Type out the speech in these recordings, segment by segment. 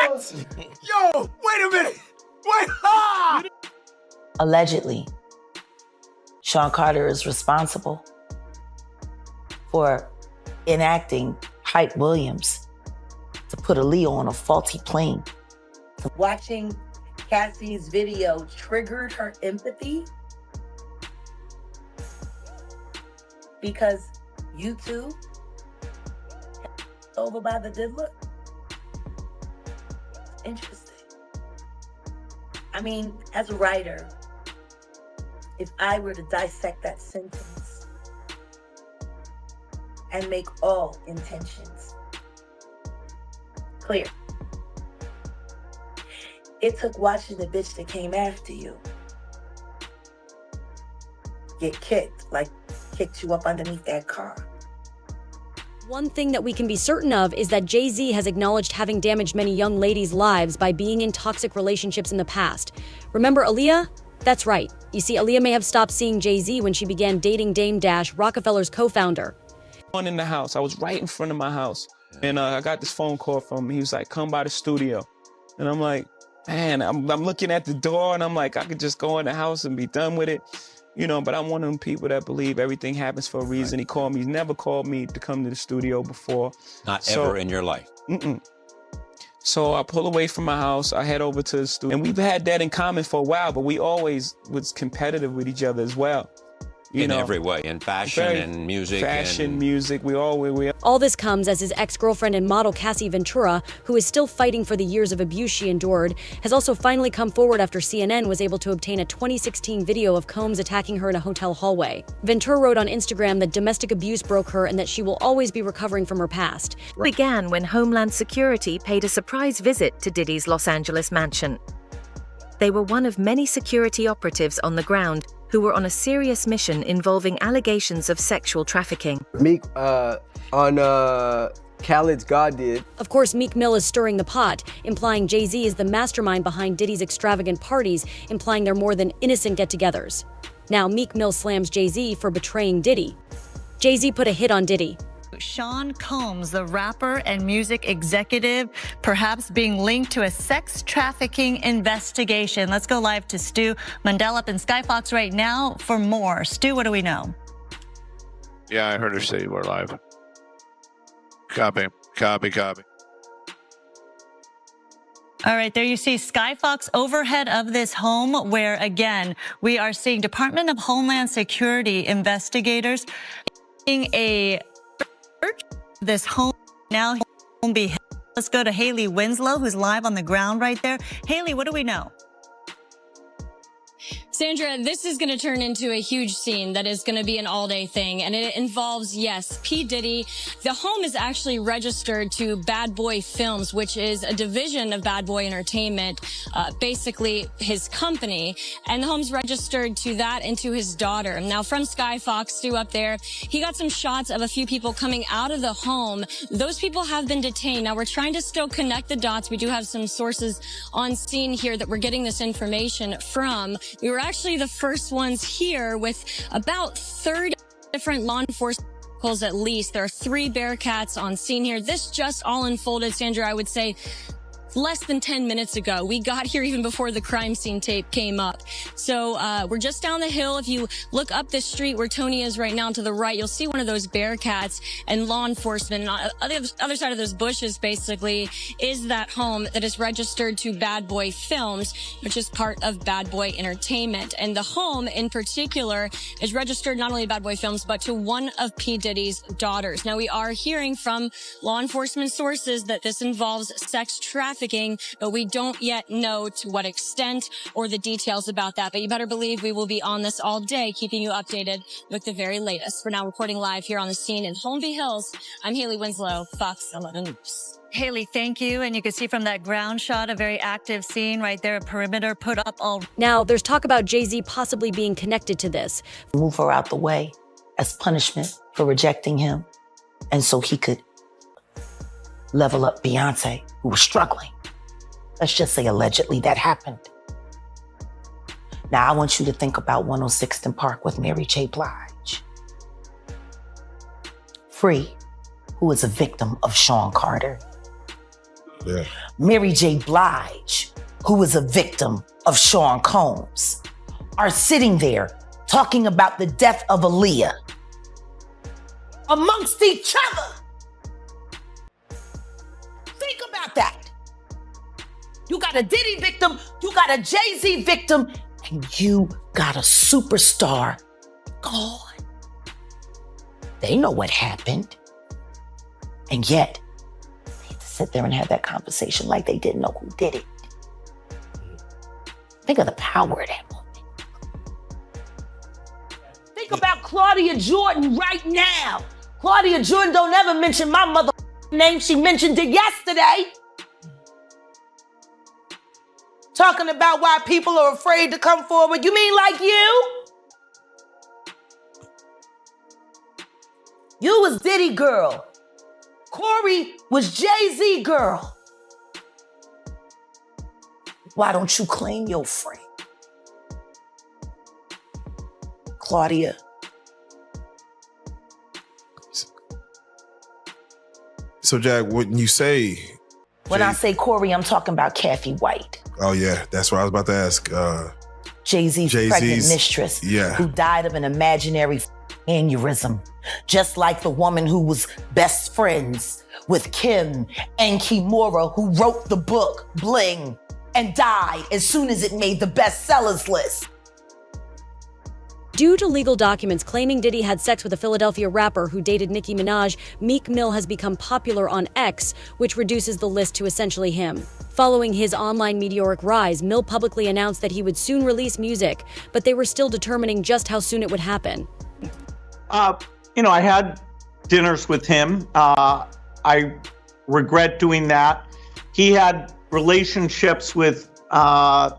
What? Yo, wait a minute. Wait. Ah! Allegedly, Sean Carter is responsible for enacting Hype Williams to put Aaliyah on a faulty plane. Watching Cassie's video triggered her empathy because you two over by the diddler. Interesting. I mean, as a writer, if I were to dissect that sentence and make all intentions clear, it took watching the bitch that came after you get kicked, like kicked you up underneath that car. One thing that we can be certain of is that Jay-Z has acknowledged having damaged many young ladies' lives by being in toxic relationships in the past. Remember Aaliyah? That's right. You see, Aaliyah may have stopped seeing Jay-Z when she began dating Dame Dash, Rockefeller's co-founder. In the house, I was right in front of my house, and I got this phone call from him. He was like, "Come by the studio," and I'm like, "Man," I'm looking at the door, and I'm like, I could just go in the house and be done with it. You know, but I'm one of them people that believe everything happens for a reason. Right. He called me. He's never called me to come to the studio before. Not ever in your life? So I pull away from my house. I head over to the studio. And we've had that in common for a while, but we always was competitive with each other as well. In every way, in fashion and music. Music, we always... All this comes as his ex-girlfriend and model Cassie Ventura, who is still fighting for the years of abuse she endured, has also finally come forward after CNN was able to obtain a 2016 video of Combs attacking her in a hotel hallway. Ventura wrote on Instagram that domestic abuse broke her and that she will always be recovering from her past. It began when Homeland Security paid a surprise visit to Diddy's Los Angeles mansion. They were one of many security operatives on the ground who were on a serious mission involving allegations of sexual trafficking. Meek on Khaled's God Did. Of course, Meek Mill is stirring the pot, implying Jay-Z is the mastermind behind Diddy's extravagant parties, implying they're more than innocent get-togethers. Now, Meek Mill slams Jay-Z for betraying Diddy. Jay-Z put a hit on Diddy. Sean Combs, the rapper and music executive, perhaps being linked to a sex trafficking investigation. Let's go live to Stu Mandel up in Skyfox right now for more. Stu, what do we know? Yeah, I heard her say we're live. Copy. All right, there you see Skyfox overhead of this home where, again, we are seeing Department of Homeland Security investigators in a this home now. Let's go to Haley Winslow, who's live on the ground right there. Haley, what do we know? Sandra, this is going to turn into a huge scene that is going to be an all-day thing, and it involves, yes, P. Diddy. The home is actually registered to Bad Boy Films, which is a division of Bad Boy Entertainment, basically his company, and the home's registered to that and to his daughter. Now, from Skyfox, Stu up there, he got some shots of a few people coming out of the home. Those people have been detained. Now, we're trying to still connect the dots. We do have some sources on scene here that we're getting this information from. We were actually the first ones here with about 30 different law enforcement vehicles at least. There are 3 Bearcats on scene here. This just all unfolded, Sandra, I would say, less than 10 minutes ago. We got here even before the crime scene tape came up. So we're just down the hill. If you look up the street where Tony is right now to the right, you'll see one of those Bearcats and law enforcement. And on the other side of those bushes, basically, is that home that is registered to Bad Boy Films, which is part of Bad Boy Entertainment. And the home in particular is registered not only to Bad Boy Films, but to one of P. Diddy's daughters. Now, we are hearing from law enforcement sources that this involves sex trafficking, but we don't yet know to what extent or the details about that. But you better believe we will be on this all day, keeping you updated with the very latest. For now, reporting live here on the scene in Holmby Hills, I'm Haley Winslow, Fox 11 News. Haley, thank you. And you can see from that ground shot a very active scene right there, a perimeter put up all. Now, there's talk about Jay-Z possibly being connected to this. Move her out the way as punishment for rejecting him, and so he could level up Beyonce, who was struggling. Let's just say allegedly that happened. Now I want you to think about 106th and Park with Mary J. Blige. Free, who is a victim of Sean Carter. Mary J. Blige, who was a victim of Sean Combs, are sitting there talking about the death of Aaliyah amongst each other. Think about that. You got a Diddy victim, you got a Jay-Z victim, and you got a superstar gone. They know what happened. And yet, they had to sit there and have that conversation like they didn't know who did it. Think of the power of that moment. Think about Claudia Jordan right now. Claudia Jordan don't ever mention my mother name. She mentioned it yesterday. Talking about why people are afraid to come forward. You mean like you? You was Diddy girl. Corey was Jay-Z girl. Why don't you claim your friend? Claudia. So, Jack, when you say... When I say Corey, I'm talking about Kathy White. Oh, yeah. That's what I was about to ask. Jay-Z's pregnant mistress, who died of an imaginary aneurysm, just like the woman who was best friends with Kim and Kimura, who wrote the book Bling and died as soon as it made the bestsellers list. Due to legal documents claiming Diddy had sex with a Philadelphia rapper who dated Nicki Minaj, Meek Mill has become popular on X, which reduces the list to essentially him. Following his online meteoric rise, Mill publicly announced that he would soon release music, but they were still determining just how soon it would happen. I had dinners with him. I regret doing that. He had relationships with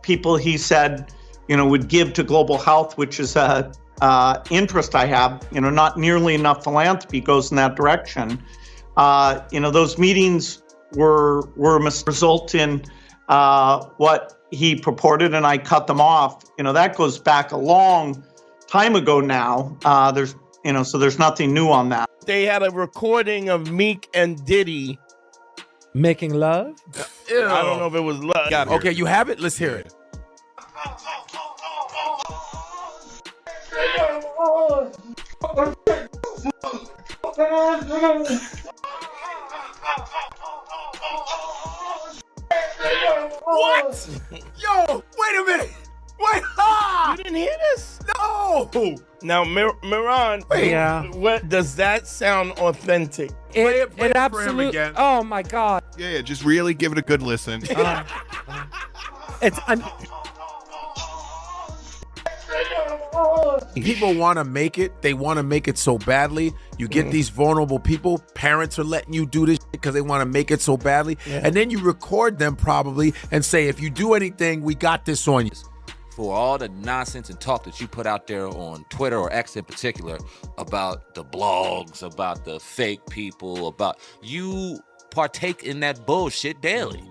people he said, would give to global health, which is a interest I have. Not nearly enough philanthropy goes in that direction. Those meetings were result in what he purported, and I cut them off. That goes back a long time ago now. So there's nothing new on that. They had a recording of Meek and Diddy making love. Ew. I don't know if it was love. Okay, you have it? Let's hear it. What? Yo, wait a minute. Wait, You didn't hear this? No. Now, Miran, what does that sound authentic? Play it for him absolutely. again. Oh my God! Yeah, just really give it a good listen. People want to make it. They want to make it so badly. You get these vulnerable people. Parents are letting you do this because they want to make it so badly. Yeah. And then you record them probably and say, if you do anything, we got this on you. For all the nonsense and talk that you put out there on Twitter or X in particular about the blogs, about the fake people, about you partake in that bullshit daily.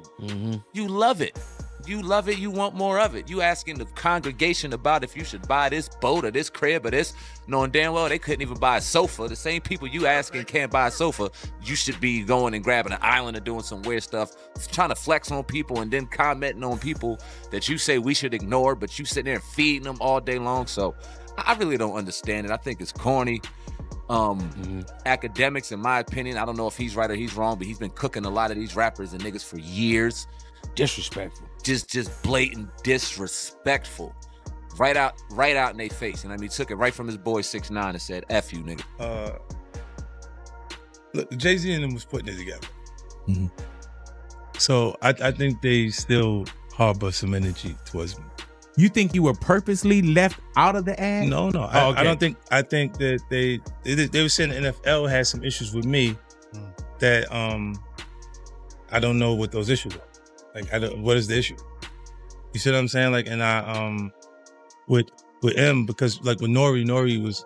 You love it. You love it. You want more of it. You asking the congregation about if you should buy this boat or this crib or this, knowing damn well they couldn't even buy a sofa. The same people you asking can't buy a sofa. You should be going and grabbing an island or doing some weird stuff, trying to flex on people and then commenting on people that you say we should ignore, but you sitting there and feeding them all day long. So I really don't understand it. I think it's corny. Academics, in my opinion, I don't know if he's right or he's wrong, but he's been cooking a lot of these rappers and niggas for years. Disrespectful. Just blatant disrespectful. Right out in their face. And he took it right from his boy 6ix9ine and said, F you, nigga. Look, Jay-Z and them was putting it together. So I think they still harbor some energy towards me. You think you were purposely left out of the ad? No. I don't think. I think that they were saying the NFL had some issues with me that I don't know what those issues are. Like, what is the issue? You see what I'm saying? Like, and I with M, because like with Nori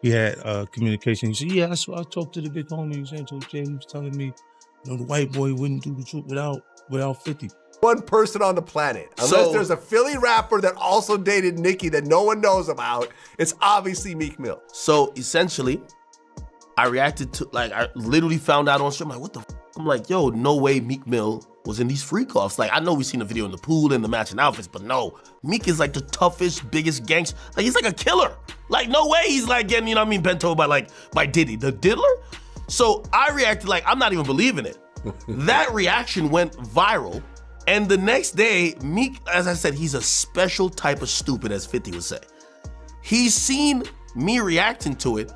he had communication. He said, yeah, I talked to the big homie. He said, Jay was telling me, the white boy wouldn't do the truth without 50. One person on the planet, unless there's a Philly rapper that also dated Nicki that no one knows about, it's obviously Meek Mill. So essentially, I reacted to, I literally found out on stream, like, what the f? I'm like, yo, no way Meek Mill was in these freak-offs. Like, I know we've seen the video in the pool and the matching outfits, but no, Meek is like the toughest, biggest gangster. Like, he's like a killer. Like, no way he's like getting, you know what I mean, bent over by Diddy, the diddler. So I reacted like, I'm not even believing it. That reaction went viral. And the next day, Meek, as I said, he's a special type of stupid, as 50 would say. He's seen me reacting to it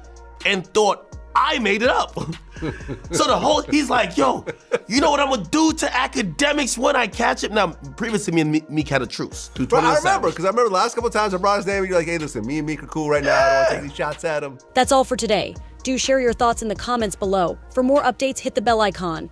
and thought I made it up. So he's like, yo, you know what I'm gonna do to academics when I catch it? Now, previously me and Meek had a truce. Bro, I remember, because I remember the last couple of times I brought his name and you're like, hey, listen, me and Meek are cool right now. I don't want to take these shots at him. That's all for today. Do share your thoughts in the comments below. For more updates, hit the bell icon.